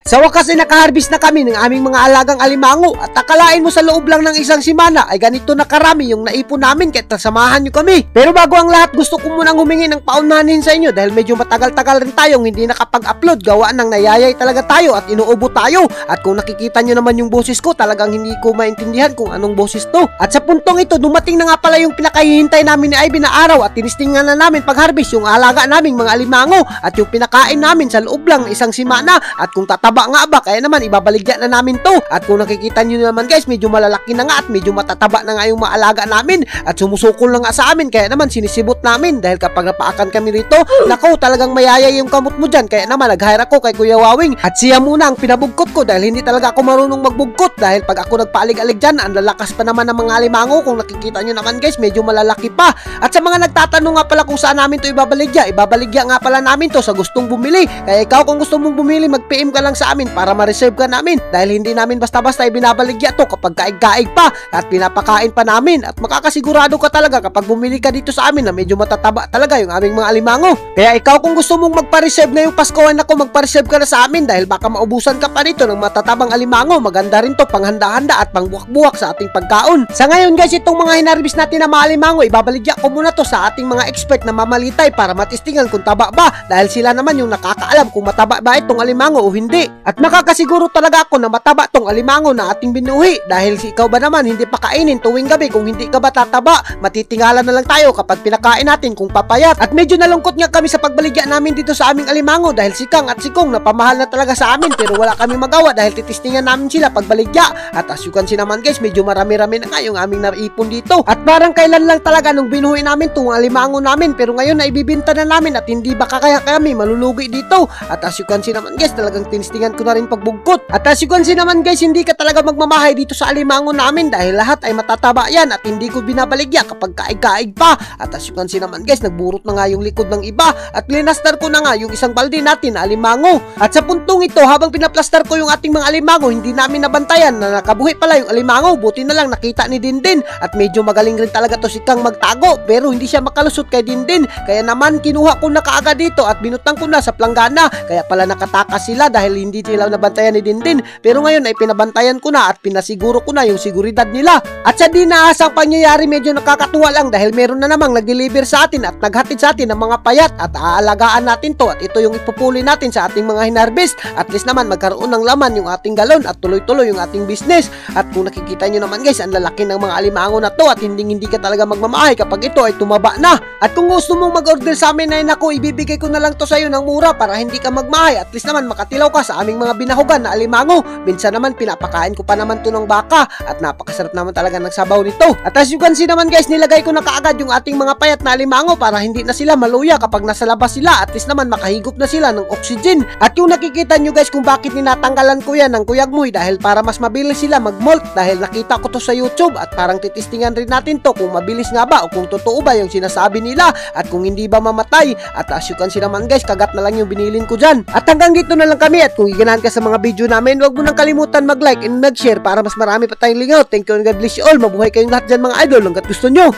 Sa wakas ay nakaharvest na kami ng aming mga alagang alimango at akalain mo sa loob lang ng isang simana ay ganito na karami yung naipon namin kahit nasamahan nyo kami. Pero bago ang lahat, gusto ko munang humingi ng paunahin sa inyo dahil medyo matagal-tagal rin tayong hindi nakapag-upload gawa ng nayayay talaga tayo at inuubo tayo. At kung nakikita nyo naman yung boses ko, talagang hindi ko maintindihan kung anong boses to. At sa puntong ito, dumating na nga pala yung pinakahihintay namin ni Ivy na araw at tinistingan na namin pag-harvest yung alaga naming mga alimango at yung pinakain namin sa loob lang ng isang simana. At kung tataba nga ba, kaya naman ibabaligya na namin to. At kung nakikita nyo naman guys, medyo malalaki na nga at medyo matataba na nga yung maalaga namin at sumusukol na nga sa amin, kaya naman sinisibot namin dahil kapag napaakan kami rito, nako talagang mayaya yung kamot mo dyan. Kaya naman nag-hire ako kay Kuya Wawing at siya muna ang pinabugkot ko dahil hindi talaga ako marunong magbugkot dahil pag ako nagpaalig-alig dyan, ang lalakas pa naman ng mga alimango. Kung nakikita nyo naman guys, medyo malalaki pa. At sa mga nagtatanong nga pala kung saan namin to ibabaligya nga pala namin to sa gustong bumili. Kaya ikaw kung gusto mong bumili, mag-PM ka lang sa amin para ma-reserve ka namin dahil hindi namin basta-basta ibinabaligya to kapag kaig-kaig pa at pinapakain pa namin. At makakasigurado ka talaga kapag bumili ka dito sa amin na medyo matataba talaga yung aming mga alimango. Kaya ikaw kung gusto mong magpa-reserve ngayong Paskohan ako, magpa-reserve ka na sa amin dahil baka maubusan ka pa nito ng matatabang alimango. Maganda rin to panghanda-handa at pangbuwak-buwak sa ating pagkaon. Sa ngayon guys, itong mga hinarvest natin na mga alimango, ibabaligya ko muna to sa ating mga expert na mamalitay para matistingan kung taba ba dahil sila naman yung nakakaalam kung mataba ba itong alimango o hindi. At makakasiguro talaga ako na mataba tong alimango na ating binuhi dahil si ikaw ba naman hindi pa kainin tuwing gabi. Kung hindi ka ba tataba, matitingala na lang tayo kapag pinakain natin kung papayat. At medyo nalungkot nga kami sa pagbaligya namin dito sa aming alimango dahil si Kang at si Kong napamahal na talaga sa amin pero wala kami magawa dahil titistingan namin sila pagbaligya. At as you can see naman guys, medyo marami-rami na nga yung aming naipon dito. At parang kailan lang talaga nung binuhi namin itong alimango namin pero ngayon na ibibinta na namin at hindi baka kaya kami malulugi dito. At as you can see naman guys, talagang tinistingan ko na rin pagbugkot. At as you can see naman guys, hindi ka talaga magmamahay dito sa alimango namin dahil lahat ay matataba yan at hindi ko binabaligya kapag kaig-kaig pa. At as you can see naman guys, nagburot na nga yung likod ng iba at linastar ko na nga yung isang balde natin na alimango. At sa puntong ito, habang pinaplastar ko yung ating mga alimango, hindi namin nabantayan na nakabuhi pala yung alimango. Buti na lang nakita ni Dindin at medyo magaling rin talaga to si Kang magtago pero hindi siya makalusot kay Dindin. Kaya naman kinuha ko na kaagad dito at binutang ko na sa planggana. Kaya pala nakatakas sila dahil hindi sila nabantayan ni Dindin. Pero ngayon ay pinabantayan ko na at pinasiguro ko na yung seguridad nila. At sa di naasang pangyayari, medyo nakakatuwa lang dahil meron na namang nag-deliver sa atin at naghatid sa atin ng mga payat at aalagaan natin to at ito yung ipupuli natin sa ating mga hinarvest. At least naman magkaroon ng laman yung ating galon at tuloy-tuloy yung ating business. At kung nakikita nyo naman guys, ang lalaki ng mga alimango na to at hindi ka talaga magmamahay kapag ito ay tumaba na. At kung gusto mong mag-order sa amin ay naku, ibibigay ko na lang to sa iyo ng mura para hindi ka magmahay. At least naman makatilaw ka sa aming mga binahugan na alimango. Minsan naman pinapakain ko pa naman to ng baka at napakasarap naman talaga ng sabaw nito. At as you can see naman guys, nilagay ko na kaagad yung ating mga payat na alimango para hindi na sila maluya kapag nasa labas sila. At least naman makahigop na sila ng oxygen. At yung nakikita nyo guys kung bakit ninatanggalan ko yan ng kuyagmoy dahil para mas mabilis sila mag-molt dahil nakita ko to sa YouTube at parang titistingan rin natin to kung mabilis nga ba o kung totoo ba yung sinasabi nila at kung hindi ba mamatay. At as you can see naman guys, kagat na lang yung binilin ko dyan. At hanggang dito na lang kami at kung iganahan ka sa mga video namin, huwag mo nang kalimutan mag-like and mag-share para mas marami pa tayong lingaw. Thank you and God bless you all. Mabuhay kayong lahat dyan mga idol hanggat gusto nyo.